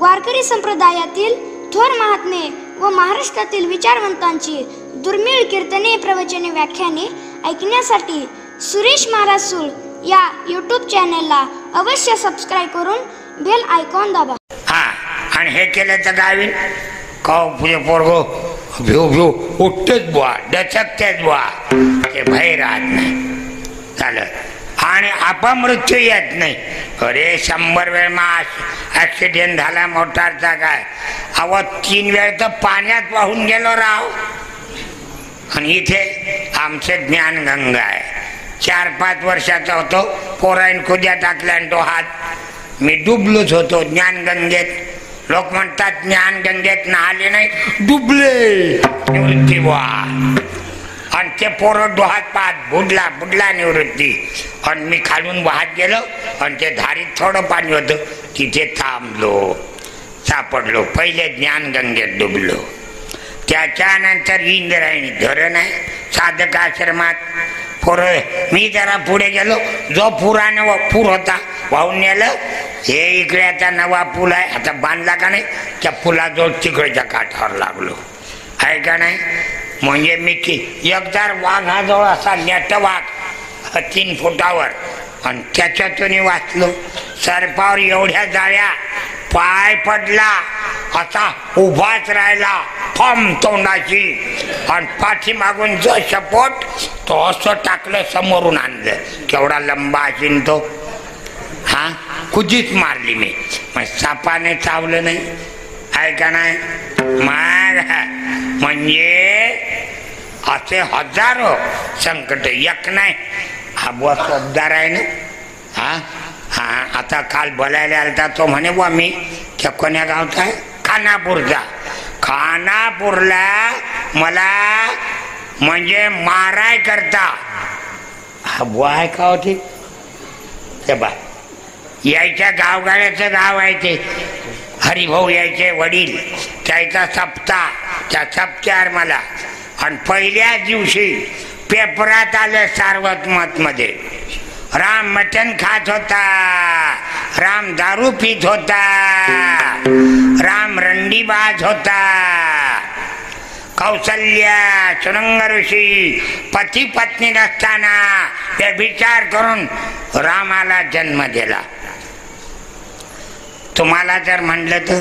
वारकरी संप्रदायातील थोर महात्मे व महाराष्ट्रातील विचारवंतांची दुर्मिळ कीर्तने, प्रवचने, व्याख्याने ऐकण्यासाठी सुरेश महाराज सूळ या यूट्यूब चॅनलला अवश्य सबस्क्राईब करून बेल आयकॉन दाबा. आणि हे केलं तर काय होईल? काव पुढे पोरगो भिव भिव उठतेच बुवा, डचकतेच बुवा, ते भय राहत नाही झालं. आणि अपमृत्यू येत नाही. अरे 100 वेळ मग ॲक्सिडेंट झाला मोटारचा, काय अव 3 वेळ तर पाण्यात वाहून गेलो राव. आणि इथे आमचे ज्ञानगंगा आहे. 4-5 वर्षाचा होतो, पोराईन खुद्या टाकल्या आणि तो हात. मी डुबलोच होतो ज्ञानगंगेत. लोक म्हणतात ज्ञानगंगेत नाहले नाही, डुबले निवृत्ती बुवा. आणि ते पोरं डोहात पाहत बुडला बुडला निवृत्ती. आणि मी खालून वाहत गेलो आणि ते धारीत थोडं पाणी होतं, तिथे थांबलो, सापडलो. पहिले ज्ञानगंगेत डुबलो. त्याच्यानंतर इंद्रायणी धरण आहे साधक आश्रमात. मी जरा पुढे गेलो, जो पुरानं पूर होता वाहून नेलं. हे इकडे आता नवा पूल आहे, आता बांधला का नाही, त्या पुलाजवळ तिकडच्या काठावर लागलो आहे का नाही. म्हणजे मी एकदा वाघाजवळ असा नेट वाघ 3 फुटावर, आणि त्याच्यातून वाचलो. सरपावर एवढ्या जाळ्या, पाय पडला असा उभाच राहिला फम तोंडाची. आणि पाठीमागून जो शपोट तो असं टाकलं, समोरून आणलं. केवढा लंबा असेल तो. कुजीच मारली मी. मग सापाने चावलं नाही आहे का नाही. मग म्हणजे असे हजारो संकट, एक नाही. हा बुवा सोबदार आहे ना. आता काल बोलायला आलता तो म्हणे बुवा मी त्या कोण्या गावचा आहे, खानापूरचा. खानापूरला मला म्हणजे माराय करता. हा बुवा आहे का होती ते बा. यायच्या गावगाड्याचं गाव आहे ते. हरिभाऊ यायचे वडील, त्याचा सप्ताह, त्या सप्त्यावर मला. आणि पहिल्या दिवशी पेपरात आलं सार्वमत मध्ये, राम मटण खात होता, राम दारू पीत होता, राम रंडीबाज होता. कौसल्या सुरंग ऋषी पती पत्नी नसताना व्यभिचार करून रामाला जन्म दिला. तुम्हाला जर म्हणलं तर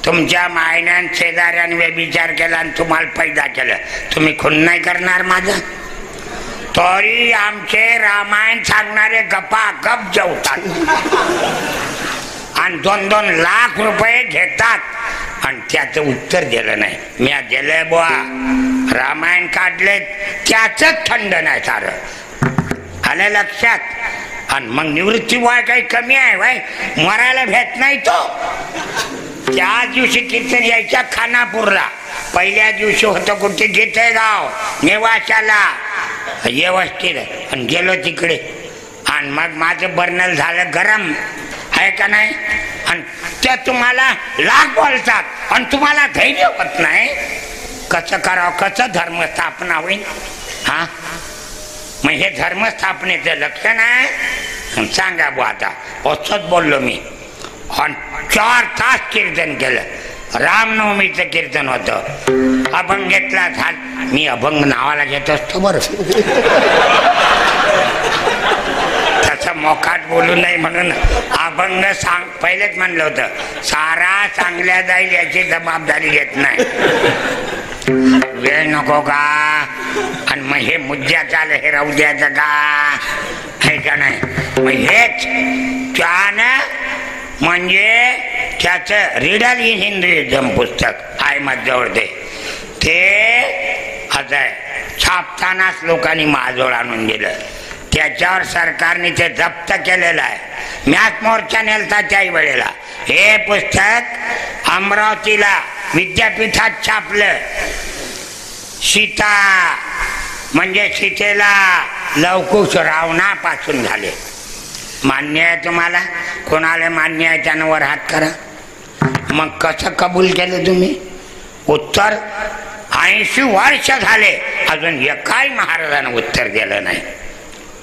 तुमच्या मायन्यान शेजाऱ्याने व्यभिचार केला आणि तुम्हाला पैदा केलं, तुम्ही खून नाही करणार माझा? तरी आमचे रामायण सांगणारे गप्पा गप जेवतात आणि 2-2 लाख रुपये घेतात. आणि त्याचं उत्तर दिलं नाही. मी दिलंय बुवा, रामायण काढले त्याच थंड नाही सारं. आलं लक्षात? आणि मग निवृत्ती वय काही कमी आहे वय, मरायला भेट नाही तो. त्या दिवशी कीर्तन यायच्या खानापूरला. पहिल्या दिवशी होतं कुठे घेते गाव नेवाशाला व्यवस्थित. आणि गेलो तिकडे. आणि मग माझं बर्नल झालं गरम आहे का नाही. आणि त्या तुम्हाला लाख बोलतात आणि तुम्हाला धैर्य होत नाही. कसं करावं, कसं धर्मस्थापना होईल? मग हे धर्मस्थापनेचं लक्षण आहे. सांगा बुवा. आता असंच बोललो मी. आणि 4 तास कीर्तन केलं. रामनवमीचं कीर्तन होतं. अभंगेतला झाल. मी अभंग नावाला घेत असतो बरं, तसं मोकाट बोलू नाही म्हणून अभंग सांग पहिलेच म्हणलं होतं. सारा चांगल्या जाईल याची जबाबदारी घेत नाही. वेळ नको का? आणि मग हे मुद्द्याचं आलं, हे राहू द्यायचं का आहे का नाही. मग हेच त्यानं म्हणजे त्याचं रिडल इन हिंदुइझम पुस्तक आहे माझ्याजवळ. ते असं आहे, छापतानाच लोकांनी माझजवळ आणून दिलं. त्याच्यावर सरकारने ते जप्त केलेलं आहे. मॅच मोर्चा नेलता त्याही वेळेला. हे पुस्तक अमरावतीला विद्यापीठात छापलं. सीता म्हणजे सीतेला लवकुश रावणापासून झाले. मान्य आहे तुम्हाला? कोणाला मान्य आहे त्यानं वर हात करा. मग कसं कबूल केलं तुम्ही? उत्तर 80 वर्ष झाले अजून एकाही महाराजानं उत्तर दिलं नाही.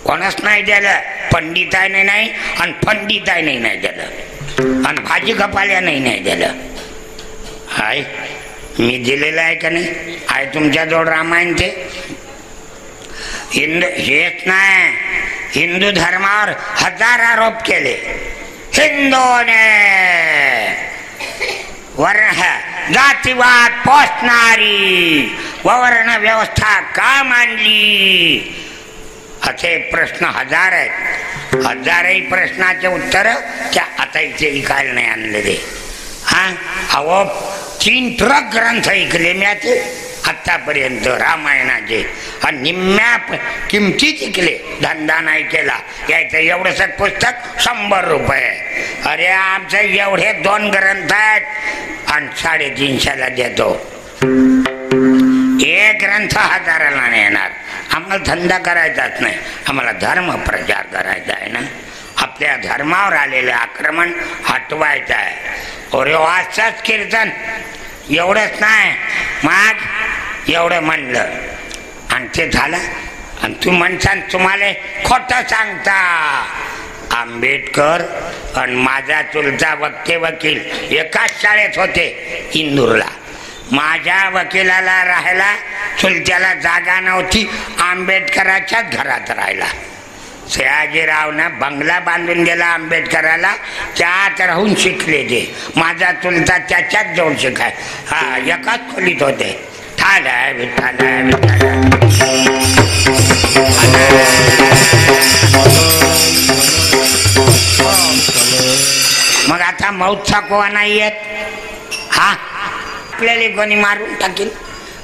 कोणच नाही दिलं. पंडिताने नाही आणि पंडिताने नाही दिलं. आणि भाजी कपाल्या नाही दिलं. हाय मी दिलेलं आहे का नाही? आहे तुमच्याजवळ रामायण ते? हिंदू हेच नाही, हिंदू धर्मावर 1000 आरोप केले हिंदूने. वर्ण जातीवाद पोसणारी वर्ण व्यवस्था का मांडली असे प्रश्न 1000 आहेत. 1000ही प्रश्नाचे उत्तर त्या आता इथे ऐकायला नाही आणलेले. हा अहो 3 ट्रक ग्रंथ ऐकले मी आतापर्यंत रामायणाचे आणि निम्म्या किमतीत ऐकले. धंदा नाही केला. यायचं एवढंच पुस्तक 100 रुपये. अरे आमचं एवढे 2 ग्रंथ आहेत आणि 350ला देतो. एक ग्रंथ 1000ला नाही येणार. आम्हाला धंदा करायचाच नाही, आम्हाला धर्म प्रचार करायचा आहे ना. आपल्या धर्मावर आलेले आक्रमण हटवायचं आहे. अरे वाचच कीर्तन एवढंच नाही, मग एवढं म्हणलं आणि ते झालं. आणि तू म्हणसान तुम्हाला खोटं सांगता. आंबेडकर आणि माझा चुलता वकील एकाच शाळेत होते इंदूरला. माझ्या वकिलाला राहायला चुलत्याला जागा नव्हती, आंबेडकराच्याच घरात राहिला. सयाजीरावनं बंगला बांधून दिला आंबेडकराला, त्यात राहून शिकले ते. माझा चुलता त्याच्याच जवळ शिकाय. हा एकाच खोलीत होते. ठाला विठाला विठाला. मग आता मौतचा कोवा नाही येत. हा आपल्याला कोणी मारून टाकील.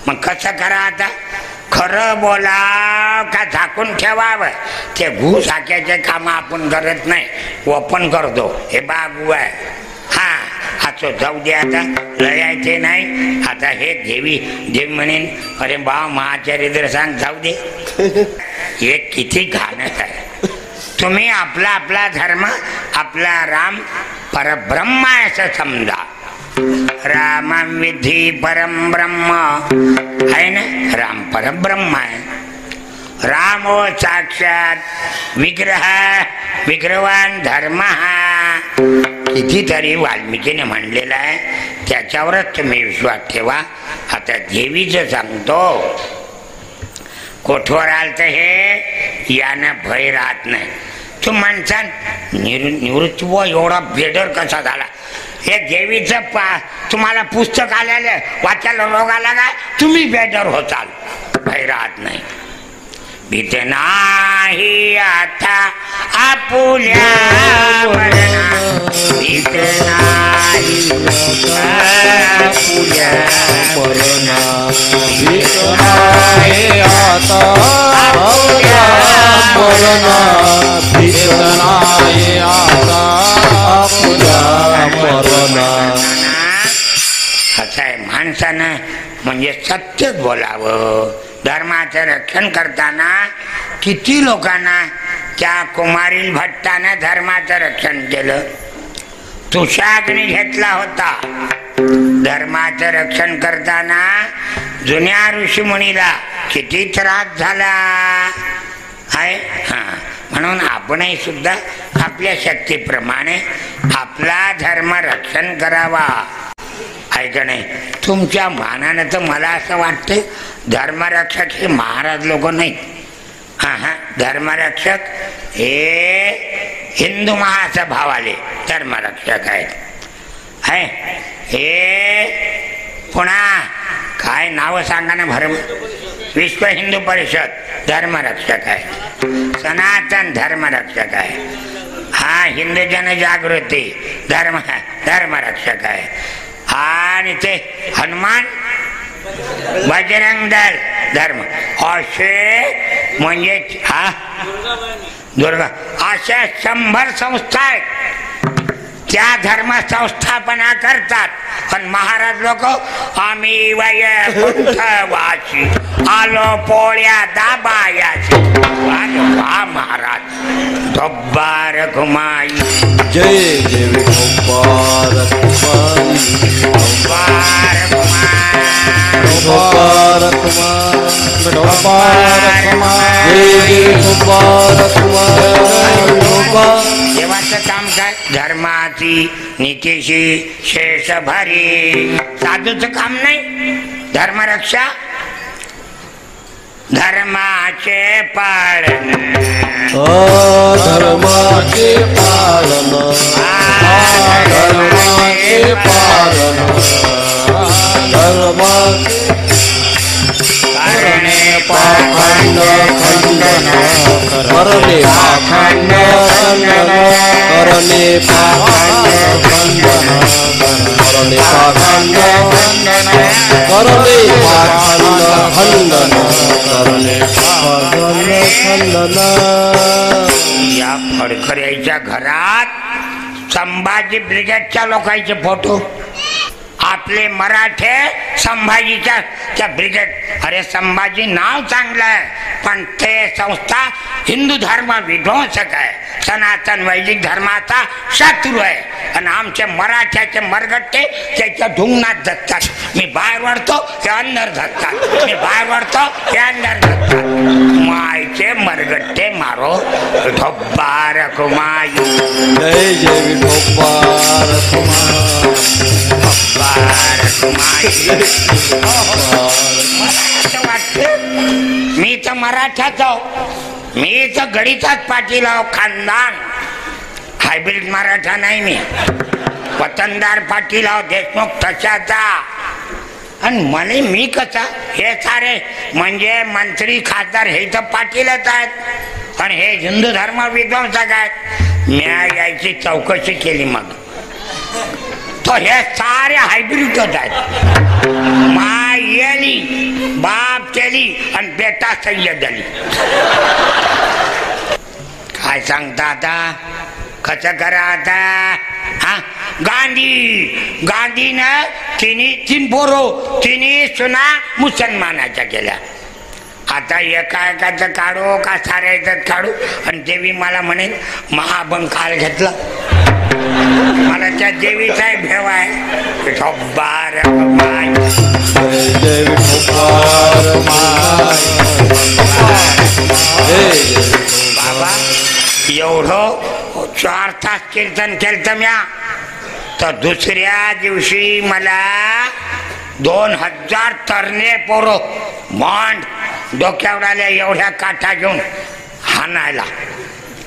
मग कसं करा आता? खरं बोला का झाकून ठेवावं? ते घूस हाक्याचे काम आपण करत नाही, ओपन करतो. हे बागू आहे. हा असं जाऊ दे, आता लयायचे नाही. आता हे देवी म्हणेन अरे बा महाचरित्र सांग, जाऊ दे. हे किती घाणत आहे. तुम्ही आपला धर्म, आपला राम परब्रह्म आहे असं समजा. रामं विधी परम ब्रह्म आहे ना. राम परब्रह्म आहे. रामो साक्षात विग्रहवान धर्म. कितीतरी वाल्मिकीने म्हणलेला आहे, त्याच्यावरच तुम्ही विश्वास ठेवा. आता देवीचं सांगतो. कोठवर आलत हे यानं भय राहत नाही. तू म्हणसान निवृत्ती व एवढा बेडर कसा झाला? हे देवीचं तुम्हाला पुस्तक आलेलं वाचायला रोग आला का तुम्ही बेडर होताल. भय राहत नाही. भीत नाही आता आपुल्या मरणा. भीत नाही आपुल्या मरणा. भीत नाही आता आपुल्या मरणा. भीत नाही आता आपुल्या मरणा. असं आहे. माणसानं म्हणजे सत्यच बोलावं. धर्माचं रक्षण करताना किती लोकांना त्या कुमारील भट्टानं धर्माचं रक्षण केलं. तुषाग्नी घेतला होता. धर्माचं रक्षण करताना जुन्या ऋषीमुनीला किती त्रास झाला आहे. हां म्हणून आपणही सुद्धा आपल्या शक्तीप्रमाणे आपला धर्म रक्षण करावा. आहे का नाही? तुमच्या मानानं तर मला असं वाटतं धर्मरक्षक हे महाराज लोक नाही. हां धर्मरक्षक हे हिंदू महासभावाले धर्मरक्षक आहेत. आहे हे पुन्हा काय नावं सांगा ना भरम. विश्व हिंदू परिषद धर्मरक्षक आहे. सनातन धर्मरक्षक आहे. हा हिंदू जनजागृती धर्मरक्षक आहे. आणि ते हनुमान बजरंग दल धर्म असे म्हणजे हा दुर्गा अशा 100 संस्था आहेत. त्या धर्म संस्थापना करतात. पण महाराज लोक आम्ही वैकुंठवासी आलो पोळ्या दाबायाची. वा महाराज दोब्बार घुमाई. जय जय गोपाल कुमारी. दोब्बार गोपाल कुमार. गोपाल कुमार. जय जय गोपाल कुमार. देवाचं काम काय? धर्माची नीतीशी शेष भरी. साधूचं काम नाही धर्मरक्षा. धर्माचे पालन धर्माचे पालन धर्माचे पालन धर्माचे करणे पाखंड खंडन करणे पाखंड खंडन करणे पाखंड खंडन करणे पाखंड खंडन करणे पाखंड खंडन करणे पाखंड खंडन. या फडखऱ्याच्या घरात संभाजी ब्रिगेडच्या लोकांचे फोटो. आपले मराठे संभाजीच्या त्या ब्रिगेड. अरे संभाजी नाव चांगलं आहे पण ते संस्था हिंदू धर्म विध्वंसक आहे. सनातन वैदिक धर्माचा शत्रू आहे. आणि आमचे मराठ्याचे मरगट्टे त्याच्या ढुंगणात जगतात. मी बाहेर वाढतो हे अंदर जगतात. मी बाहेर वाढतो हे अंदर जगतात. मायचे मरगट्टे मारो ढोब्बार कुमाई. जय जय विठोबा रखुमाई. मी तर मराठाच आहो. मी तर गडीचाच पाटील आहो. खानदान हायब्रिड मराठा नाही. मी वतनदार पाटील आहो. देशमुख तशाचा. आणि मला मी कसा हे सारे म्हणजे मंत्री खासदार हे तर पाटीलच आहेत आणि हे हिंदू धर्म विध्वंसक आहेत. मी यायची चौकशी केली मग तो हे सारे हायब्रिडच आहेत. माय येली बाप केली आणि बेटा सय्यद अली. काय सांगता आता कसं करा आता. हा गांधीनं तीन पोरो तिन्ही सुना मुसलमानाच्या केल्या. आता एका एकाचं काढू का साऱ्याचं काढू. आणि देवी मला म्हणेल महाभंग काल घेतला. मला त्या देवीचा भेव आहे. विठोबार माय जय जय विठोबा रखुमाई. जय जय बाबा एवढं 4 तास कीर्तन केलं म्या. तर दुसऱ्या दिवशी मला 2000 तरणे पोरं मांड डोक्यावर आल्या एवढ्या काठा घेऊन हाणायला.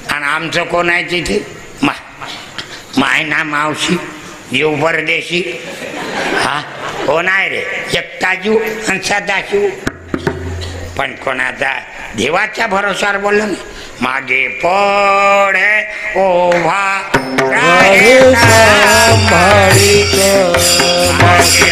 आणि आमचं कोण आहे तिथे मायना मावशी जीव परदेशी. हा कोण आहे रे एकटाजीव आणि सदाशिव. पण कोणाचा देवाच्या भरोशावर बोललो नाही. मागे पुढे उभा राहे सांभाळीत मागे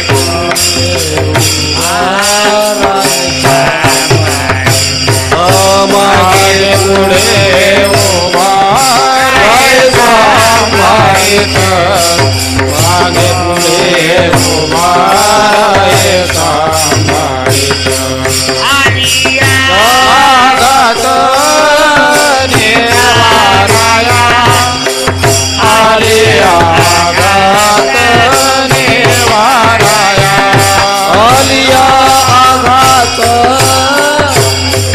मागे पुढे उभा राहे सांभाळीत मागे पुढे उभा राहे सांभाळीत. आगात निवाराया आले आगात निवाराया आलिया आगात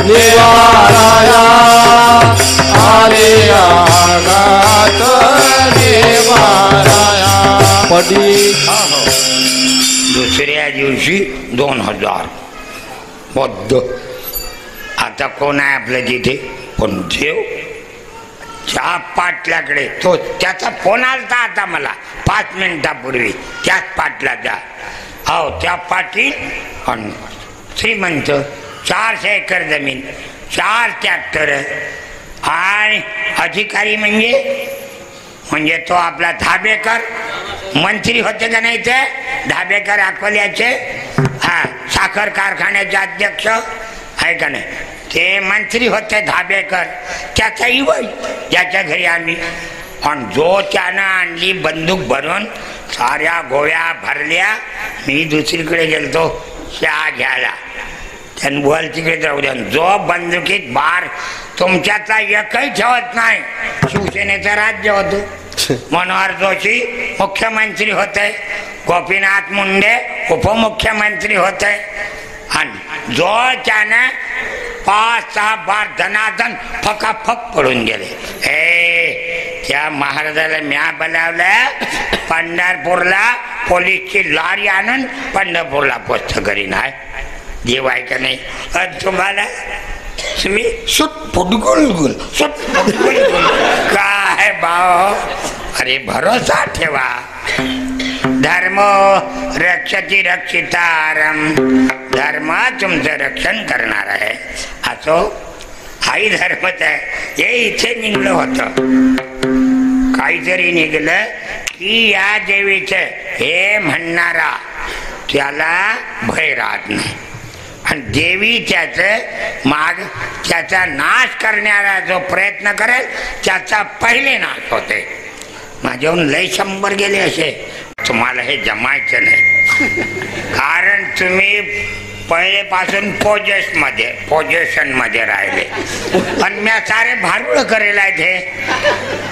निवाराया आले आगात निवाराया. पडी दुसऱ्या दिवशी 2000 बद्ध. आता कोण आहे आपल्या तिथे पण देव त्या पाटलाकडे. तो त्याचा फोन आलता आता मला 5 मिनिटापूर्वी. त्याच पाटलाचा हो त्या पाटील आणि श्रीमंत 400 एकर जमीन 4 ट्रॅक्टर आणि अधिकारी म्हणजे तो आपला धाबेकर मंत्री होते का नाही ते धाबेकर अकोल्याचे. हा साखर कारखान्याचे अध्यक्ष आहे का नाही ते मंत्री होते धाबेकर. त्याचा इवय ज्याच्या घरी आम्ही. आणि जो त्यानं आणली बंदूक भरून साऱ्या गोळ्या भरल्या. मी दुसरीकडे गेलतो चहा घ्यायला. त्यानं बोल तिकडे जाऊ द्या. जो बंदुकीत बार तुमच्यातला एकही ठेवत नाही. शिवसेनेचं राज्य होतं. मनोहर जोशी मुख्यमंत्री होते. गोपीनाथ मुंडे उपमुख्यमंत्री होते. आणि जो त्यानं 5-6 बार धनाधन फकाफक पडून गेले. त्या महाराजाला म्या बोलावलं पंढरपूरला, पोलीसची लॉरी आणून पंढरपूरला पोस्ट करीन. आहे देव आहे का नाही? तुम्हाला तुम्ही काय भाव? अरे भरोसा ठेवा. धर्म रक्षती रक्षितारम, धर्म तुमचं रक्षण करणार आहे. असो हाही धर्मच आहे. हे इथे निघलं होतं, काहीतरी निघलं की या देवीचं हे म्हणणारा त्याला भय राहत नाही, आणि देवी त्याचं माग त्याचा नाश करणारा जो प्रयत्न करेल त्याचा पहिले नाश होते. माझ्याहून लय 100 गेले असे. तुम्हाला हे जमायचं नाही, कारण तुम्ही पहिलेपासून पोझिशन मध्ये राहिले. पण मी सारे भारुळ करेल आहेत हे,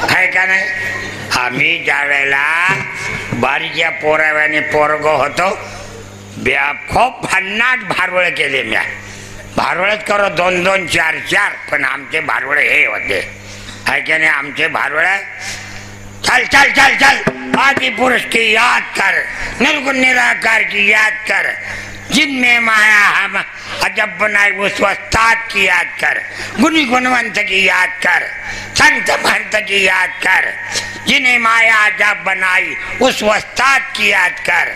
आहे का नाही? आम्ही ज्या वेळेला बारीच्या पोराव्याने पोरगो होतो, खूप भन्नाट भारुळ केले. म्या भारुळच करो 2-2, 4-4, पण आमचे भारुळ हे होते, आहे का नाही? आमचे भारुळ चल चल चल चल आदि पुरुष की याद कर, निर्गुण निराकार की याद कर, जिनमें माया हम अजब बनाए उस वस्ताद की याद कर, गुणी गुणवंत की याद कर, संत महंत की याद कर, जिन्हें माया अजब बनाई उस वस्ताद की याद कर,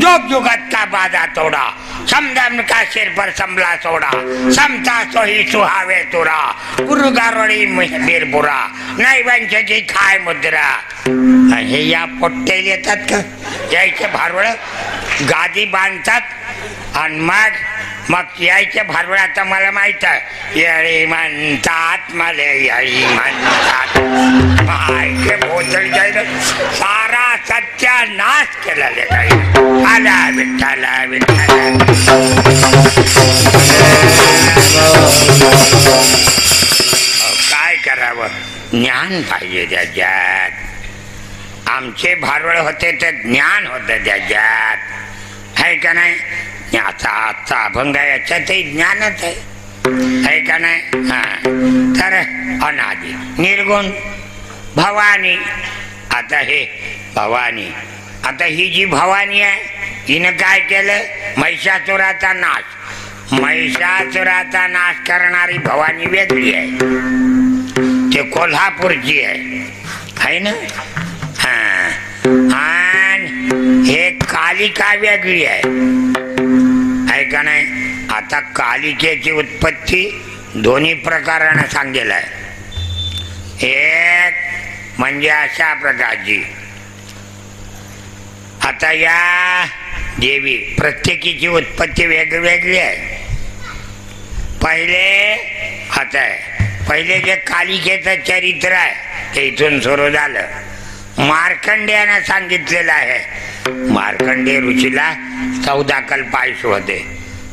जो जुगत का बाधा तोड़ा, समदम का सिर पर संभला सोड़ा, समता सोही सुहावे तुरा, गुरु गारोड़ी बीर बुरा, नहीं वंश की खाय मुद्रा. हे या पोट्टे येतात का? यायचे भारुळ गादी बांधतात आणि मग यायचे भारुळ. आता मला माहित आहे, येळी म्हणतात मला, येळी म्हणतात मायचे भोजन जाईल. सारा सत्यानाश केलेले काही. आला विठ्ठला विठ्ठला. काय करावं? ज्ञान पाहिजे त्याच्यात. आमचे भारुळ होते तर ज्ञान होतं त्याच्यात, आहे का नाही? आता अभंग याच्यातही ज्ञानच आहे का नाही? हा, तर अनादि निर्गुण भवानी. आता हे भवानी, आता ही जी भवानी आहे हिनं काय केलं? महिषासुराचा नाश. महिषासुराचा नाश करणारी भवानी वेगळी आहे, ते कोल्हापूरची आहे ना? हा, आणि हे कालिका वेगळी आहे का नाही? आता कालिकेची उत्पत्ती दोन्ही प्रकारानं सांगेल आहे. एक म्हणजे अशा प्रकारची, आता या देवी प्रत्येकीची उत्पत्ती वेगवेगळी आहे. पहिले जे कालिकेचं चरित्र आहे ते इथून सुरू झालं. मार्कंडेयानं सांगितलेलं आहे. मार्कंडेय ऋषीला 14 कल्प आयुष्य होते,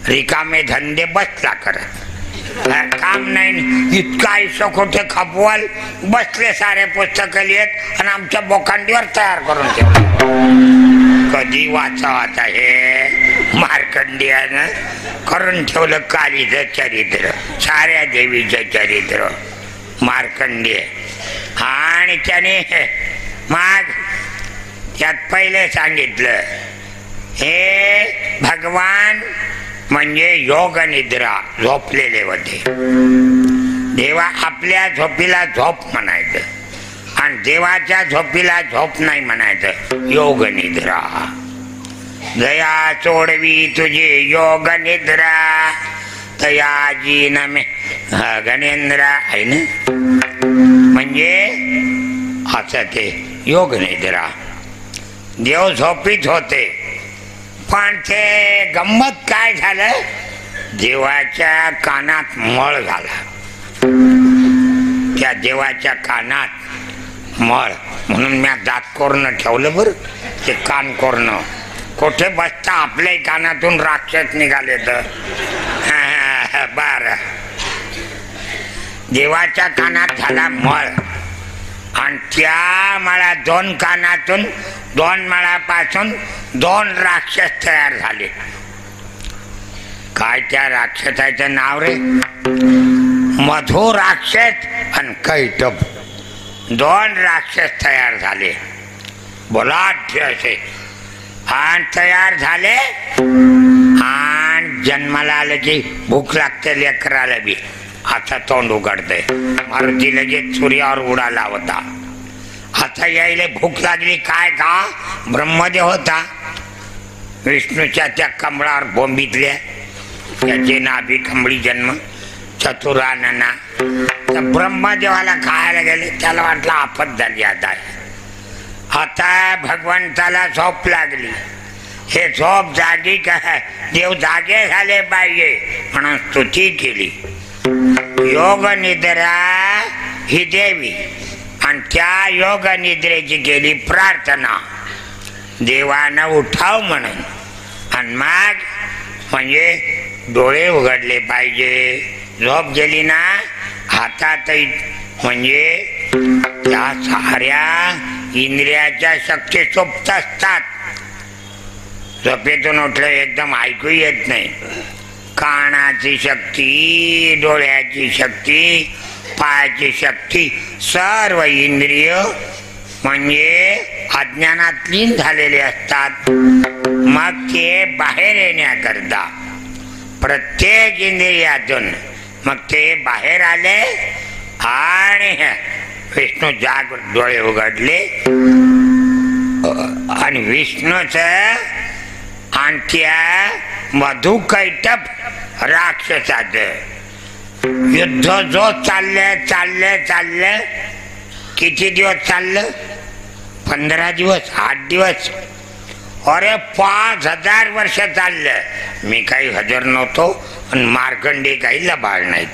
रिकामे धंदे बसला करत, काम नाही. इतकं आयुष्य कुठे खपवाल, बसले सारे पुस्तकं लिहित आणि आमच्या बोकांडीवर तयार करून ठेवलं. कधी वाचा आता हे मार्कंडेयानं करून ठेवलं कालीचं चरित्र, साऱ्या देवीचं चरित्र मार्कंडेय. आणि त्याने मग त्यात पहिले सांगितलं, हे भगवान म्हणजे योग निद्रा, झोपलेले होते. देवा आपल्या झोपीला झोप म्हणायचं आणि देवाच्या झोपीला झोप नाही म्हणायचं, योग निद्रा. दया सोडवी तुझे योग निद्रा, तया जीन मे गणेंद्र आहे ना. म्हणजे असं ते योग निद्रा. देव झोपीत होते, पण ते गंमत काय झालं, देवाच्या कानात मळ झाला. त्या देवाच्या कानात मळ, म्हणून मी दात कोरणं ठेवलं बरं. ते कान कोरणं कुठे बसता आपल्या कानातून राक्षस निघाले तर बर. देवाच्या कानात झाला मळ आणि त्या मळा 2 कानातून 2 मळापासून 2 राक्षस तयार झाले. काय त्या राक्षसाचं नाव रे? मधु राक्षस आणि कैटभ. 2 राक्षस तयार झाले, बोलाढ्य असे, आणि तयार झाले आणि जन्माला आलं की भूक लागते लेकराला बी. आता तोंड उघडते, मारुती लगेच सूर्यावर उडा लावता. आता यायला भूक लागली, काय का ब्रह्मदेव होता विष्णूच्या त्या कमळावर बोंबितल्या, त्याचे नाभी कमळी जन्म चतुरानना. तर ब्रह्मदेवाला खायला गेले, त्याला वाटलं आपत झाली. आता भगवंताला झोप लागली, हे झोप जागी काय देव जागे झाले पाहिजे म्हणून स्तुती केली. योग निद्रा ही देवी आणि त्या योग निद्रेची केली प्रार्थना, देवानं उठाव म्हणून. आणि मग म्हणजे डोळे उघडले पाहिजे. झोप गेली ना हातात म्हणजे त्या साऱ्या इंद्रियाच्या शक्ती सुप्त असतात. झोपेतून उठलं एकदम ऐकू येत नाही. कानाची शक्ती, डोळ्याची शक्ती, पायाची शक्ती, सर्व इंद्रिय म्हणजे अज्ञानात लीन झालेले असतात. मग ते बाहेर येण्याकरता प्रत्येक इंद्रियातून मग ते बाहेर आले आणि विष्णू जाग डोळे उघडले आणि विष्णूच आणि त्या मधुकैटभ राक्षसाच युद्ध जो चाललं किती दिवस चाललं? 15 दिवस, 8 दिवस, अरे 5000 वर्ष चाललं. मी काही हजर नव्हतो आणि मार्कंडे काही लबाड नाहीत.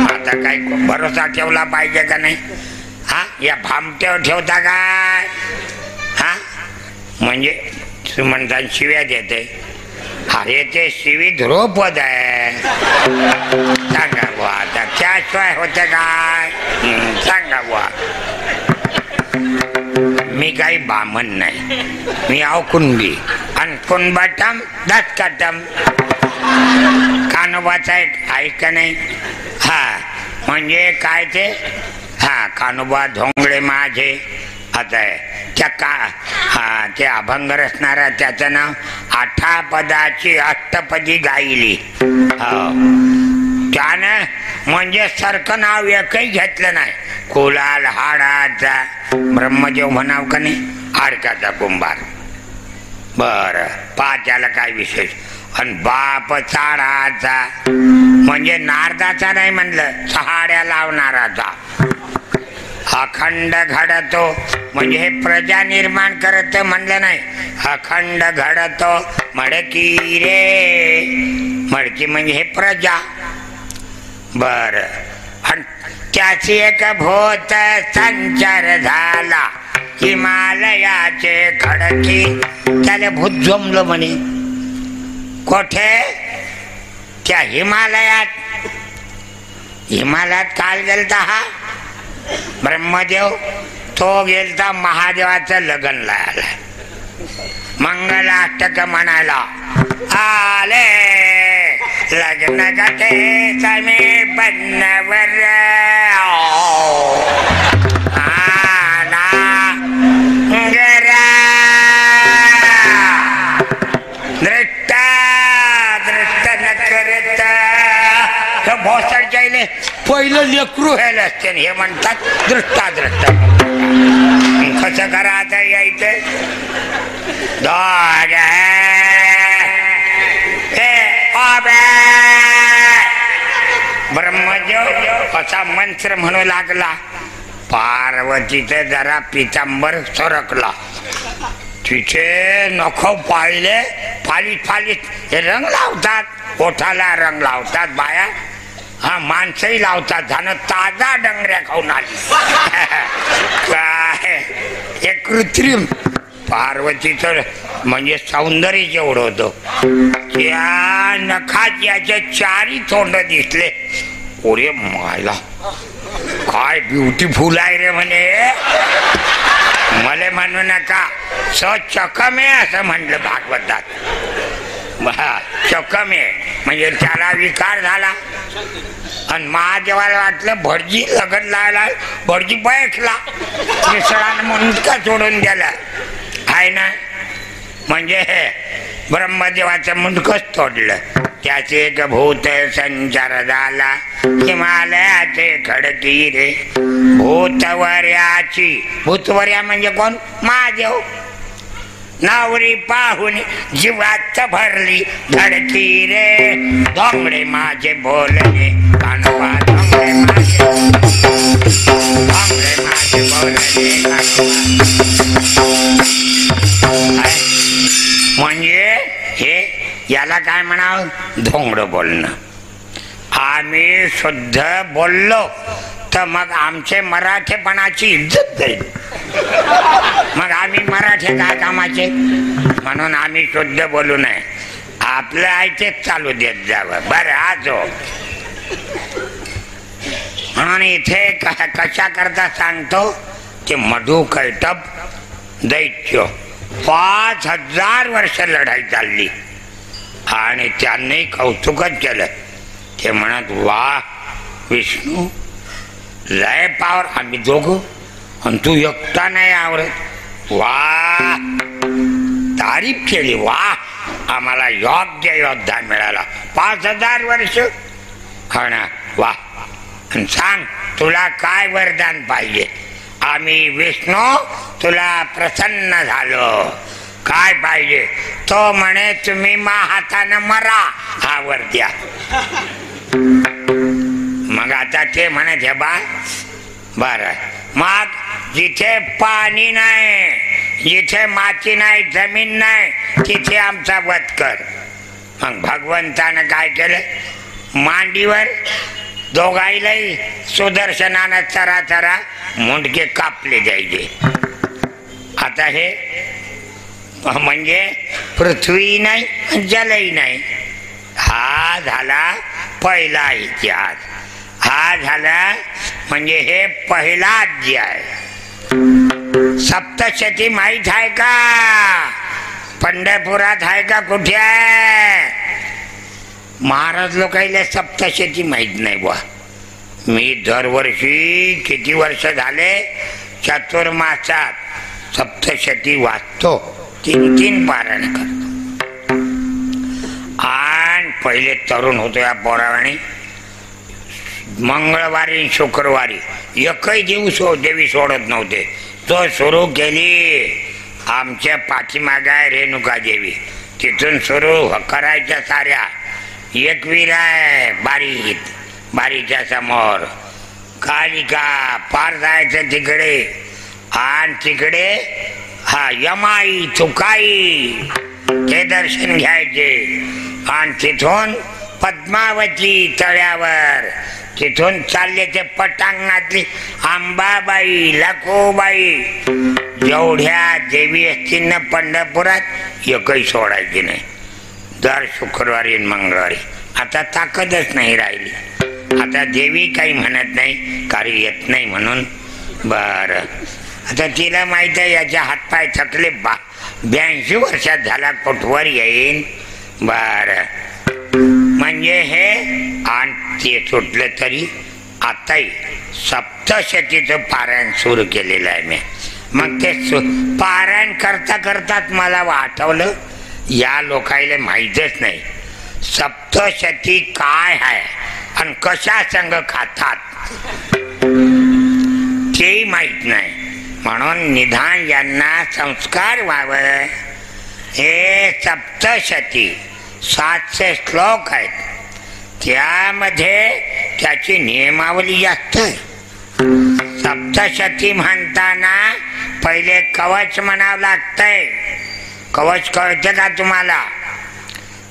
आता काही भरोसा ठेवला पाहिजे का नाही? हा, या भामट्यावर ठेवता काय? हा, म्हणजे सुमंतां शिव्या देते. अरे ते शिवी ध्रुवपद आहे, सांगा बुवा. आता त्याशिवाय होतं काय? सांगा बुवा. मी काही बामण नाही, मी आव कुणबी आणि कुणबाटम दत्तकटम. कानोबाचा ऐक का नाही? हा, म्हणजे काय ते? हा, कानोबा धोंगळे माझे. आता त्या हा ते अभंग रचणारा त्याचं नाव 8 पदाची अष्टपदी गायली. त्यानं म्हणजे सारखं नाव एकही घेतलं नाही. कुलाल हाडाचा ब्रह्मदेव म्हणाव का नाही? हाडकाचा कुंभार. बर, त्याला काय विशेष? आणि बाप चाडाचा म्हणजे नारदाचा नाही म्हणलं, चहाड्या लावणाराचा. अखंड घडतो म्हणजे हे प्रजा निर्माण करत म्हणलं नाही. अखंड घडतो मडकी रे, मडकी म्हणजे हे प्रजा. बर, त्याची एक भूत संचार झाला हिमालयाचे खडकी. त्याला भूत जमलं म्हणे. कोठे? त्या हिमालयात. हिमालयात काल गेलता हा ब्रह्मदेव, तो गेलता महादेवाचं लग्नला आला, मंगलाष्टक म्हणायला आले. लग्न गते समी पन्नवर दृष्ट न करत भोसड जायले पहिलं लेकरू व्हायला असते. हे म्हणतात दृष्टादृष्ट. कसं करायचं यायचं? ब्रह्मदेव असा मंत्र म्हणू लागला. पार्वतीचं जरा पितांबर सरकला. तिथे नख पाळले, फालीत फालीत रंग लावतात, ओठाला रंग लावतात बाया. हा, माणसंही लावतात. झालं ताजा डंगऱ्या खाऊन आली. काय हे कृत्रिम. पार्वतीचं म्हणजे सौंदर्य जेवढं होतं, त्या नखात याचे 4 तोंड दिसले. ओरे मायला काय ब्युटिफुल आहे रे म्हणे. मला म्हणू नका, चकमे असं म्हणलं भागवतात. तो कमी आहे म्हणजे त्याला विकार झाला आणि महादेवाला वाटलं भटजी लगन लावला भटजी बैठला मिसळानं मुंडका सोडून गेला आहे ना म्हणजे ब्रह्मदेवाचं मुंडकच तोडलं त्याचे एक भूत संचार झाला हिमालयाचे खडकी रे भूतवर्याची भूतवर्या म्हणजे कोण महादेव नावरी पाहून जीवात भरली धडकी रे धोंगडे माझे बोलले कानोबा धोंगडे माझे बोलले म्हणजे हे याला काय म्हणावं धोंगडं बोलणं आम्ही शुद्ध बोललो तर मग आमचे मराठेपणाची इज्जत जाईल मग आम्ही मराठे काय कामाचे म्हणून आम्ही शुद्ध बोलू नये आपलं आहे तेच चालू देत जावं बरं आजो म्हणून इथे कशा करता सांगतो ते मधु कैटभ दैत्य 5000 वर्ष लढाई चालली आणि त्यांनी कौतुकच केलं ते म्हणत वा विष्णू लय पावर आम्ही दोघं आणि तू एकटा नाही आवडत वा तारीफ केली वा आम्हाला योग्य योद्धा मिळाला 5000 वर्ष हा ना वा आणि सांग तुला काय वरदान पाहिजे आम्ही विष्णू तुला प्रसन्न झालो काय पाहिजे तो म्हणे तुम्ही मा हातानं मरा हा वर द्या मग आता ते म्हणत हे बा बर मग जिथे पाणी नाही जिथे माती नाही जमीन नाही तिथे आमचा वध कर मग भगवंतानं काय केलं मांडीवर दोघाईलाही सुदर्शनानं चरा चरा मुंडके कापले जायचे आता हे म्हणजे पृथ्वी नाही जलही नाही हा झाला पहिला इतिहास हा झाला म्हणजे हे पहिला अध्याय सप्तशती माहीत आहे का पंढरपुरात आहे का कुठे आहे महाराज लोकांना सप्तशती माहीत नाही बुवा मी दरवर्षी किती वर्ष झाले चतुर्मासात सप्तशती वाचतो 3 पारायण करतो आणि पहिले तरुण होतो या पोरावाणी मंगळवारी शुक्रवारी एकही दिवस देवी सोडत नव्हते तो सुरू केली आमच्या पाठीमागे आहे रेणुका देवी तिथून सुरू करायच्या साऱ्या एकवीर आहे बारीच्या समोर कालिका पार जायचं तिकडे आणि तिकडे हा यमाई चुकाई ते दर्शन घ्यायचे आणि तिथून पद्मावती तळ्यावर तिथून चालले ते पटांगणातली अंबाबाई लकोबाई जेवढ्या देवी असतील ना पंढरपुरात एकही सोडायची नाही दर शुक्रवारी आणि मंगळवारी आता ताकदच नाही राहिली आता देवी काही म्हणत नाही कार्य येत नाही म्हणून बरं आता तिला माहित आहे याच्या हातपाय थकले 82 वर्षात झाला कुठवर येईन बरं म्हणजे हे आणि ते सुटलं तरी आताही सप्तशतीचं पारायण सुरू केलेलं आहे मी मग ते पारायण करता करताच मला आठवलं या लोकांना माहीतच नाही सप्तशती काय आहे आणि कशा संग खातात तेही माहीत नाही म्हणून निदान यांना संस्कार व्हावं हे सप्तशती 700 श्लोक आहेत त्यामध्ये त्याची नियमावली जास्त आहे सप्तशती म्हणताना पहिले कवच म्हणावं लागतंय कवच कळते का तुम्हाला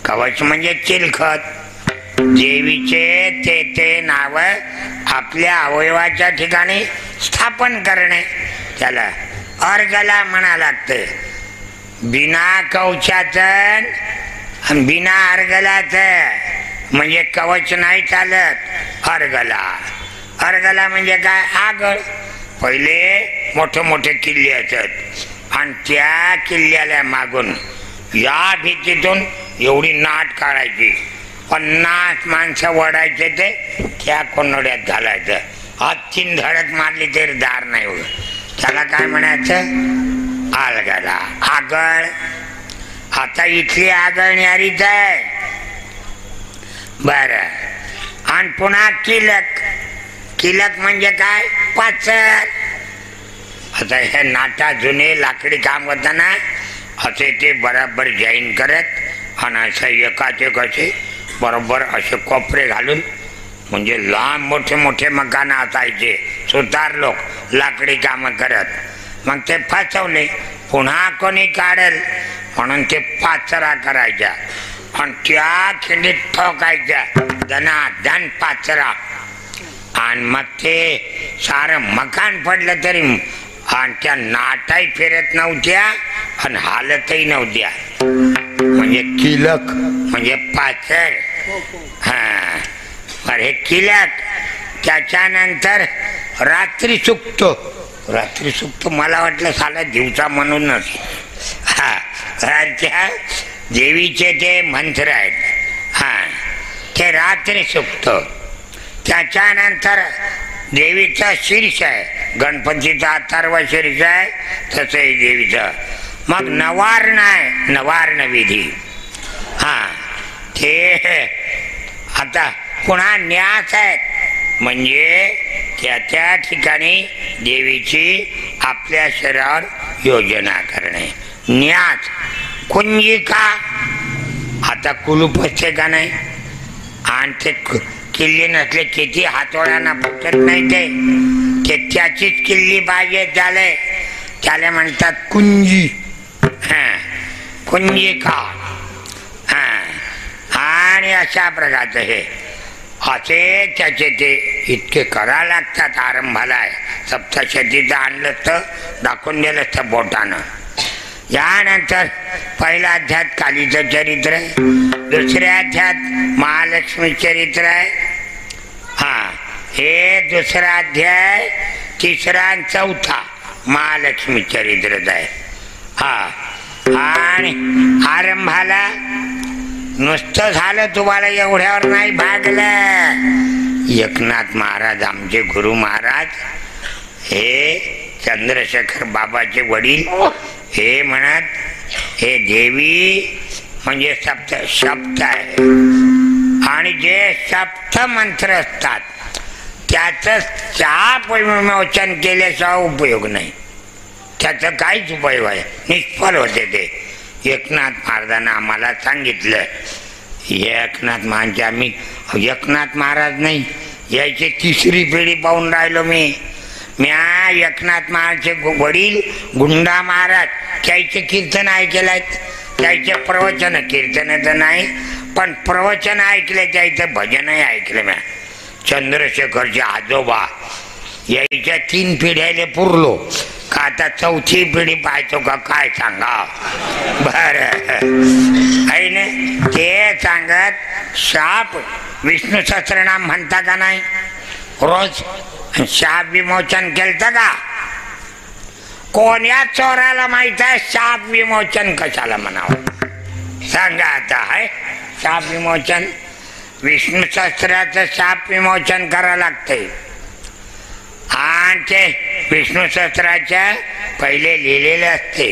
कवच म्हणजे चिलखत देवीचे ते नाव आपल्या अवयवाच्या ठिकाणी स्थापन करणे त्याला अर्गला म्हणा लागते बिना कवचाचं आणि बिना अर्गलाचं म्हणजे कवच नाही चालत अर्गला म्हणजे काय आगळ पहिले मोठे मोठे किल्ले असत आणि त्या किल्ल्याला मागून या भीतीतून एवढी नाट काढायची. 50 माणसं वडायचे ते त्या कोनोड्यात घालायचं. हातचीन धडक मारली तरी दार नाही होत. त्याला काय म्हणायचं? आलगडा आगळ. आता इथली आगळ न्यारीच आहे. बर. आणि पुन्हा किलक. किलक म्हणजे काय? पाचर. आता हे नाटा जुने लाकडी काम होताना असे ते बराबर जॉईन करत आणि असं एकाचे कसे बरोबर असे कोपरे घालून, म्हणजे लांब मोठे मोठे मकान असायचे. सुतार लोक लाकडी कामं करत. मग ते फसवले. पुन्हा कोणी काढेल म्हणून ते पाचरा करायच्या आणि त्या खिंडीत ठोकायच्या धनाधन पाचरा. आणि मग ते सारं मकान पडलं तरी आणि त्या नाटाही फिरत नव्हत्या आणि हालतही नव्हत्या. म्हणजे किलक म्हणजे पाचर. हा बर. हे किलक. त्याच्यानंतर रात्री सुक्त. रात्री सुक्त मला वाटलं साला दिवसा म्हणूनच. हा त्या देवीचे ते मंत्र आहेत. हा ते रात्री सुक्त. त्याच्यानंतर देवीचा शीर्ष आहे. गणपतीचा अथर्व शीर्ष आहे तसंही देवीचं. मग नवार्ण आहे. नवार्ण विधी. हा ते आता पुन्हा न्यास आहेत. म्हणजे त्या ठिकाणी देवीची आपल्या शरीरावर योजना करणे. न्यास. कुंजिका. आता कुलूप असते का नाही. आणि ते किल्ली नसले किती हातोड्यांना फुटत नाही. ते त्याचीच किल्ली पाहिजे. त्याला म्हणतात कुंजी. हा कुंजिका. हा आणि अशा प्रकारचं हे असे त्याचे ते इतके करा लागतात. आरंभाला आहे. सप्तशतीचं आणलं तर दाखवून दिलं तर बोटानं. यानंतर पहिला अध्यात कालीचं चरित्र आहे. दुसऱ्या अध्यात महालक्ष्मी चरित्र आहे. हा हे दुसरा अध्याय. तिसरा आणि चौथा महालक्ष्मी चरित्रच आहे. हा आणि आरंभाला नुसतं झालं तुम्हाला एवढ्यावर नाही भागलं. एकनाथ महाराज आमचे गुरु महाराज हे चंद्रशेखर बाबाचे वडील हे म्हणत हे देवी म्हणजे सप्त शब्द आहे. आणि जे सप्त मंत्र असतात त्याचं शाप विमोचन केल्याशिवाय उपयोग नाही. त्याचं काहीच उपयोग आहे. निष्फळ होते ते. एकनाथ महाराजांना आम्हाला सांगितलं. एकनाथ महाराज आम्ही एकनाथ महाराज नाही यायची तिसरी पिढी पाहून राहिलो मी. एकनाथ महाराजचे वडील गुंडा महाराज त्याचे कीर्तन ऐकले. त्याचे प्रवचन. कीर्तन तर नाही पण प्रवचन ऐकले. त्याचं भजनही ऐकलं म्या. चंद्रशेखरचे आजोबा यायच्या 3 पिढ्याले पुरलो का आता 4थी पिढी पाहतो का काय सांगा. बर आहे ना. ते सांगत शाप विष्णू सहस्त्रनाम म्हणता का नाही रोज. शाप विमोचन केलं का? कोण्या चोराला माहित आहे शाप विमोचन कशाला म्हणावं सांगा. आता आहे शाप विमोचन. विष्णू सहस्त्राचं शाप विमोचन करावं लागतंय. आणि ते विष्णू सहस्त्राच्या पहिले लिहिलेले असते.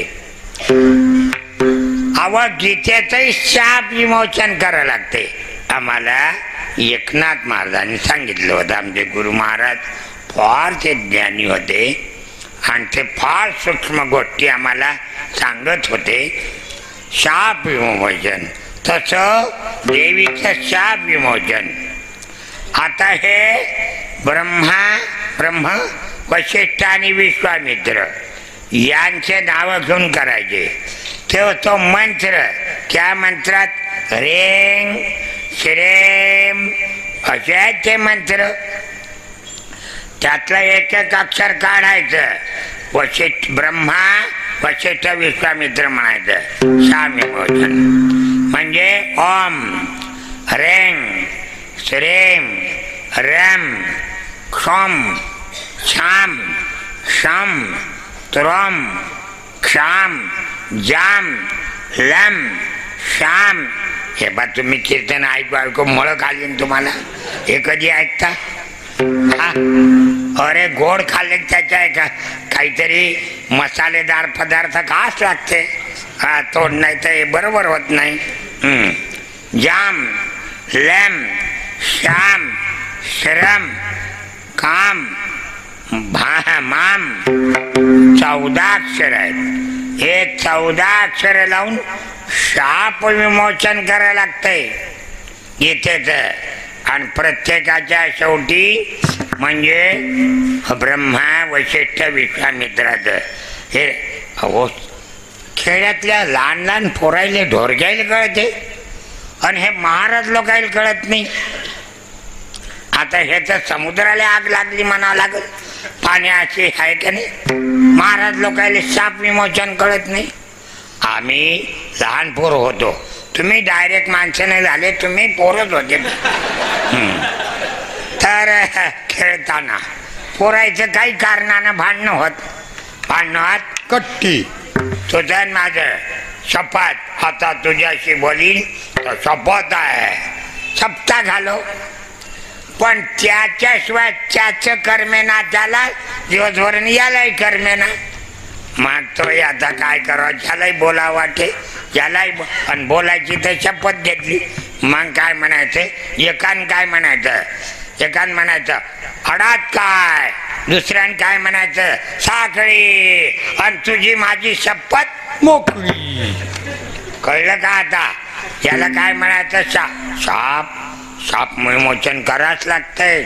गीतेचंही शाप विमोचन करावं लागते. आम्हाला एकनाथ महाराजांनी सांगितलं होतं. आमचे गुरु महाराज फार ते ज्ञानी होते आणि ते फार सूक्ष्म गोष्टी आम्हाला सांगत होते. शाप विमोचन तसं देवीचं शाप विमोचन. आता हे ब्रह्म वशिष्ठ आणि विश्वामित्र यांचे नाव घेऊन करायचे. तो मंत्र त्या मंत्रात रेंग श्रेम असे आहेत ते मंत्र. त्यातलं एक एक अक्षर काढायचं. वशिष्ठ ब्रह्मा वशिष्ठ विश्वामित्र म्हणायचं. शाप विमोचन म्हणजे ओम रेंग श्रेम रम क्षम शाम शम त्रोम क्षाम जाम लम श्याम हे बा तुम्ही कीर्तन ऐकू ऐकू मळ घालीन तुम्हाला. हे कधी ऐकता? हा अरे गोड खाल्ले त्याच्या का काहीतरी मसालेदार पदार्थ खास लागते. हा तोड नाही तर हे बरोबर होत नाही. जाम लॅम श्याम श्रम काम माम 14 अक्षर आहेत. हे 14 अक्षर लावून शाप विमोचन करायला लागतंय गीतेच. आणि प्रत्येकाच्या शेवटी म्हणजे ब्रह्मा वशिष्ठ विश्वामित्राचं हे अहो खेड्यातल्या लहान लहान पोरायले ढोरग्यायला कळते आणि हे महाराज लोकायला कळत नाही. आता हे तर समुद्राला आग लागली म्हणावं लागल. पाण्याची आहे का नाही. महाराज लोकायले शाप विमोचन कळत नाही. आम्ही लहान पोर होतो. तुम्ही डायरेक्ट माणसं नाही झाले, तुम्ही पोरच होते. तर खेळताना पोरायचं काही कारणानं भांडणं होत कट्टी. तुझं माझं शपथ आता तुझ्याशी बोलील तर शपथ आहे. सप्ता घालो पण त्याच्याशिवाय त्याचं कर्मेना त्याला दिवसभर यालाही कर्मेना. मग तो आता काय करावं, ज्यालाही बोला वाटे ज्यालाही आणि बोलायची तर शपथ घेतली. मग काय म्हणायचं, एकान काय म्हणायचं, एकान म्हणायचं अडात काय, दुसऱ्यान काय म्हणायचं साखळी, आणि तुझी माझी शपथ मोकळी. कळलं का आता. याला काय म्हणायचं शाप. शाप विमोचन करावंच लागतंय.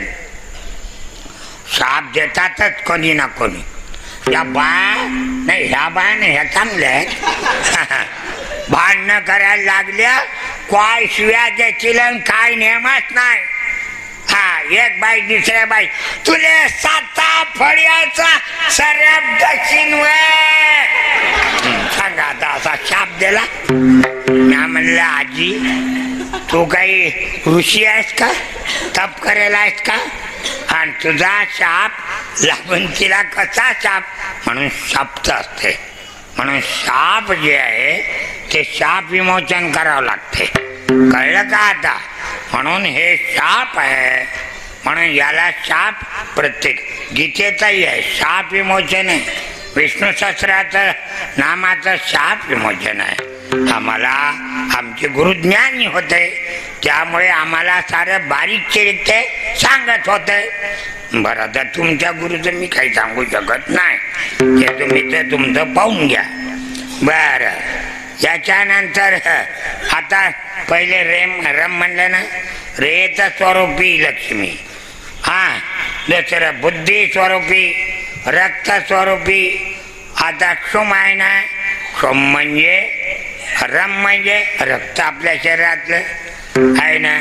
शाप देतातच कोणी ना कोणी. या बाया नाही, ह्या बाया नाही, ह्या चांगल्या आहेत. भांडणं करायला लागल्या काय शिव्या देतील काय नियमच नाही. हा एक बाई दुसऱ्या बाई तुले साता फळ्याचा सरप दक्षिण सांगा आता असा शाप दिला. मी म्हणलं आजी तू काही ऋषी आहेस का, तप करेला आहेस का, आणि तुझा शाप लागून तिला कसा शाप. म्हणून शाप्त असते. म्हणून शाप जे आहे ते शाप विमोचन करावं लागते. कळलं का आता. म्हणून हे शाप आहे. म्हणून याला शाप प्रत्येक गीतेचाही आहे शाप विमोचन आहे. विष्णू सहस्त्राचं नामाचं शाप विमोचन आहे. आम्हाला आमचे गुरुज्ञानी होते त्यामुळे आम्हाला सारं बारीक चिरिकते सांगत होते. बरं तर तुमच्या गुरुचं मी काही सांगू शकत नाही. ते तुम्ही ते तुमचं पाहून घ्या. बरं याच्यानंतर आता पहिले रम म्हणलं ना, रेचा स्वरूपी लक्ष्मी. हा दुसरं बुद्धी स्वरूपी, रक्त स्वरूपी. आता क्षुम आहे ना, क्षुम म्हणजे रम म्हणजे रक्त आपल्या शरीरातलं आहे ना,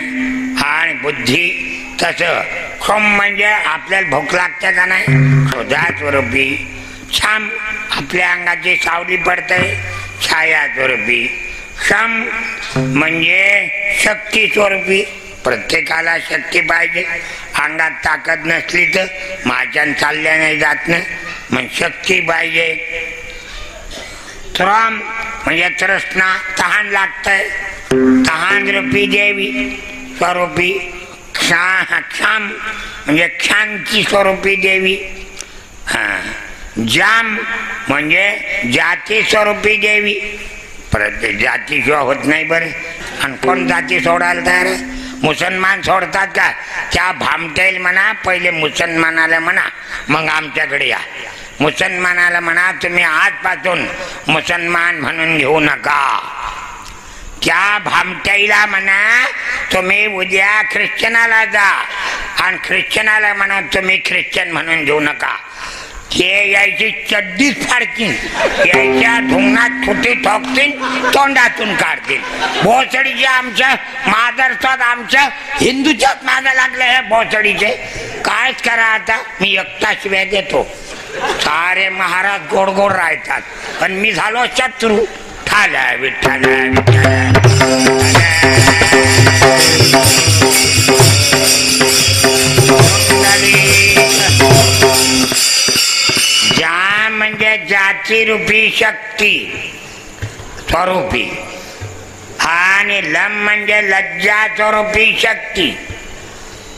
आणि बुद्धी तसं. क्षुम म्हणजे आपल्याला भूक लागते का नाही, क्षुधा स्वरूपी. छाम आपल्या अंगाची सावली पडते, छाया स्वरूपी. क्षम म्हणजे शक्ती स्वरूपी. प्रत्येकाला शक्ती पाहिजे. अंगात ताकद नसली तर माझ्यान चालल्या नाही जात ना, मग शक्ती पाहिजे. त्रम म्हणजे तृष्णा, तहान लागतंय, तहान रूपी देवी स्वरूपी. क्षाम म्हणजे क्षांती स्वरूपी देवी. जाम म्हणजे जाती स्वरूपी देवी. प्रत्येक जातीशिवाय होत नाही बरं. आणि कोण जाती सोडायला तयार आहे. मुसलमान सोडतात का, त्या भामटेल म्हणा पहिले मुसलमानाला म्हणा मग आमच्याकडे या. मुसलमानाला म्हणा तुम्ही आजपासून मुसलमान म्हणून घेऊ नका. त्या भामटेला म्हणा तुम्ही उद्या ख्रिश्चनाला जा, आणि ख्रिश्चनाला म्हणा तुम्ही ख्रिश्चन म्हणून घेऊ नका. ते यायची चड्डीच फाडतील, यायच्या धुंगणात फुटी ठोकतील, तोंडातून काढतील. भोसडीचे आमच्या महाराष्ट्रात आमच्या हिंदूच्याच मागे लागले हे भोसडीचे. कायच करा आता. मी एकटा शिव्या देतो, सारे महाराज गोड गोड राहतात आणि मी झालो शत्रू. ठाला विठ्ठल जा म्हणजे जाती रूपी शक्ती स्वरूपी. आणि आणि लम म्हणजे लज्जा स्वरूपी शक्ती,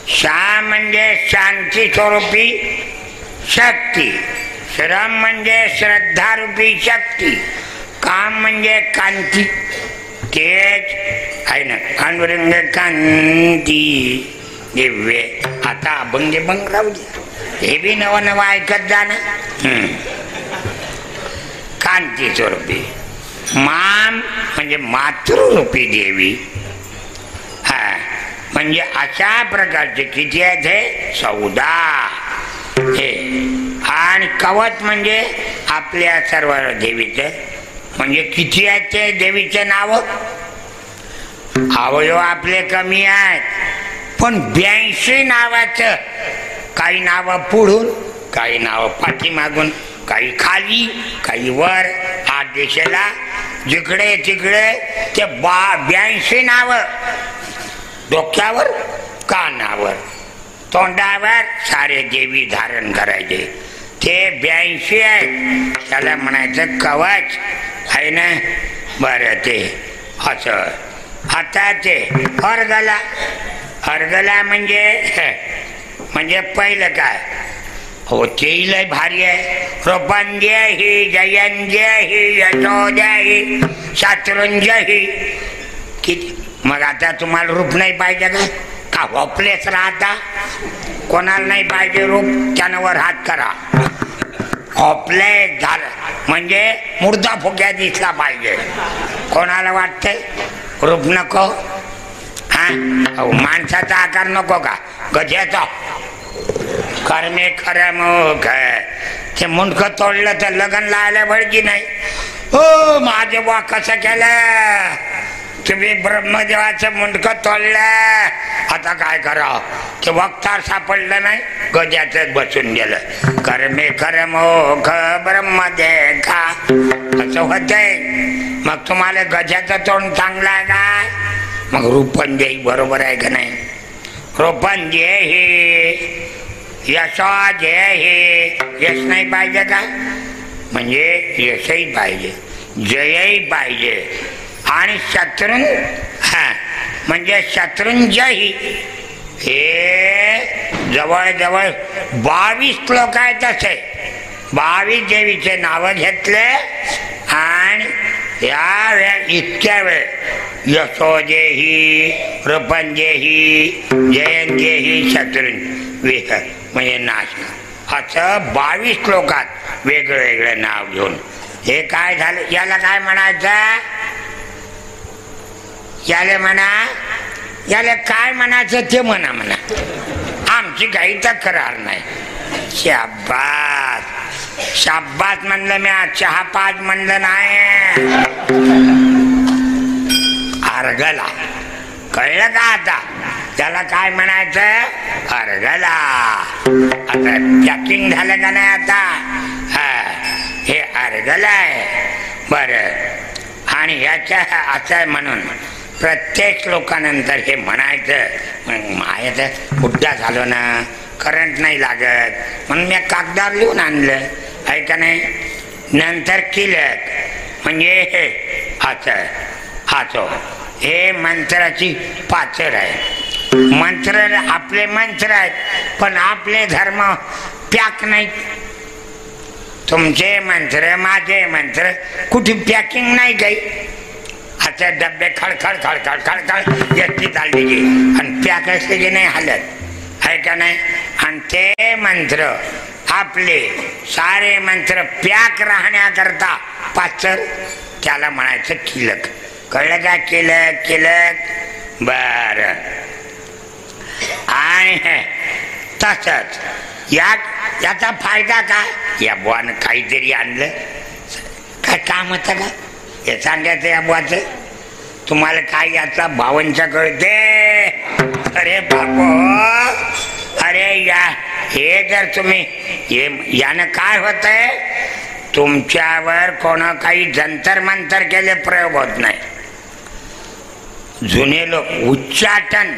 शा म्हणजे शांती स्वरूपी शक्ती, श्रम म्हणजे श्रद्धारूपी शक्ती, काम म्हणजे कांती, तेज आहे ना, पांडुरंग कांती दिव्य. आता अभंगे भंग राहू दे, हे बी नवं नवं ऐकत जा ना. कांती स्वरूपी, माम म्हणजे मातृरूपी देवी. हा म्हणजे अशा प्रकारचे किती आहेत हे 14 हे. आणि कवच म्हणजे आपल्या सर्व देवीचं. म्हणजे किती आहेत ते देवीचे नाव. अवयव आपले कमी आहेत, पण 82 नावाचं, काही नावं पुढून, काही नावं पाठीमागून, काही खाली, काही वर, आठ दिशेला, जिकडे तिकडे ते 82 नावं. डोक्यावर, कानावर, तोंडावर सारे देवी धारण करायचे. ते 82 आहेत. त्याला म्हणायचं कवच आहे ना. बरं ते असं. आता ते अर्गला, अर्गला म्हणजे पहिलं काय हो, तेही लय भारी आहे. रोपंजय ही, जयंजय ही, यशोजय ही, शत्रुंजय ही. किती मग आता तुम्हाला रूप नाही पाहिजे का होपलेच राहता. कोणाला नाही पाहिजे रूप, त्यानं वर हात करा. होपले झालं म्हणजे मुर्दा फुग्या दिसला पाहिजे. कोणाला वाटतंय रूप नको. हा माणसाचा आकार नको का, गजाचा. कर्मे खरं मुख, ते मुंडकं तोडलं तर लग्न लायला भडकी नाही. हो माझे बा कसं केलं तुम्ही, ब्रह्मदेवाचं मुंडकं तोडलं, आता काय करावं. ते वक्तार सापडलं नाही, गजाच बसून गेलं. कर्मे खरं मुख ब्रह्मदेखा असं होतंय. मग तुम्हाला गजाचं तोंड चांगलं आहे काय, मग रूपंजय बरोबर आहे का नाही. रूपंजय हे, यशोजय हे, यश नाही पाहिजे का, म्हणजे यशही पाहिजे, जयही पाहिजे. आणि शत्रुं हा म्हणजे शत्रुंजय हे जवळजवळ 22 श्लोक आहेत. असे 22 देवीचे नाव घेतले. आणि या वेळ इतक्या वेळ यशोजेही, रूपंजेही, जयंजेही, शत्रुंज म्हणजे नाश, असं 22 श्लोकात वेगळं वेगळं नाव घेऊन. हे काय झालं, याला काय म्हणायचं, याला म्हणा, याला काय म्हणायचं ते म्हणा म्हणा, आमची काही तक्रार नाही. शाबास शाबास म्हणलं मी, चहा पाच म्हणलं नाही. अर्गला कळलं का आता, त्याला काय म्हणायचं अर्गला. आता पॅकिंग झालं का नाही आता. हे अर्गला आहे. बरं, आणि ह्याच्या असं म्हणून प्रत्येक श्लोकानंतर हे म्हणायचं. मग मायाचं बुड्ढा झालो ना, करंट नाही लागत म्हणून मी कागदावर लिहून आणलं आहे का नाही. नंतर किलक म्हणजे हे असं हाचो, हे मंत्राची पाचर आहे. मंत्र आपले मंत्र आहेत, पण आपले धर्म पॅक नाही. तुमचे मंत्र माझे मंत्र कुठे पॅकिंग नाही काही. आता डब्बे खडखड खडखड खडखड एकटी चालली आणि पॅक असले की नाही हालत आहे का नाही. आणि ते मंत्र आपले सारे मंत्र पॅक राहण्याकरता पाचर, त्याला म्हणायचं किलक. कळलं का, किलक किलक. बर, आणि तसंच याचा फायदा काय, या बुवानं काहीतरी आणलं काय काम होतं का हे सांगायचं. या बुवाचं तुम्हाला काय याचा भावंच कळते. अरे बापो, अरे या हे जर तुम्ही यानं काय होतंय, तुमच्यावर कोण काही जंतर मंतर केले प्रयोग होत नाही. जुने लोक उच्चाटन,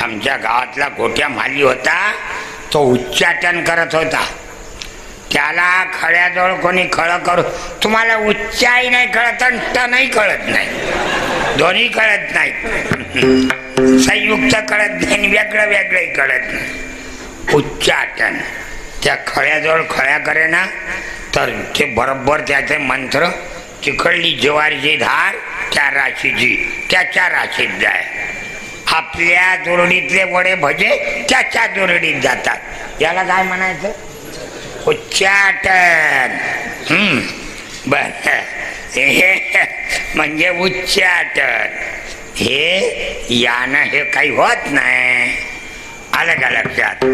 आमच्या गावातला गोट्या माली होता, तो उच्चाटन करत होता. त्याला खळ्याजवळ कोणी खळ करू, तुम्हाला उच्चाही नाही कळत आणि ट नाही कळत नाही. दोन्ही कळत नाही, संयुक्त कळत नाही, वेगळं वेगळंही कळत नाही. उच्चाटन त्या खळ्याजवळ खळ्या करे ना तर ते बरोबर त्याचे मंत्र तिकडली ज्वारीची धार त्या राशीची त्याच्या राशीत जाय. आपल्या दुरडीतले वडे भजे त्याच्या दुरडीत जातात. याला काय म्हणायचं? उच्चाटन. बर, हे म्हणजे उच्चाटन. हे यानं हे काही होत नाही. आलं का लक्षात?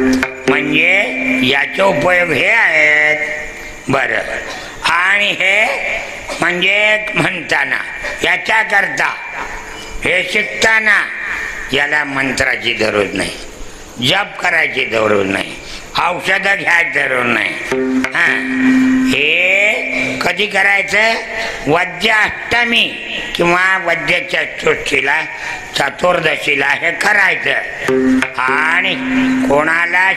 म्हणजे याचे उपयोग हे आहेत. बरं, आणि हे म्हणजे म्हणताना याच्या करता हे शिकताना याला मंत्राची जरूर नाही, जप करायची जरूर नाही, औषधं घ्यायची जरूर नाही. हे कधी करायचं? वद्य अष्टमी किंवा वद्य चतुर्थीला चतुर्दशीला हे करायचं. आणि कोणाला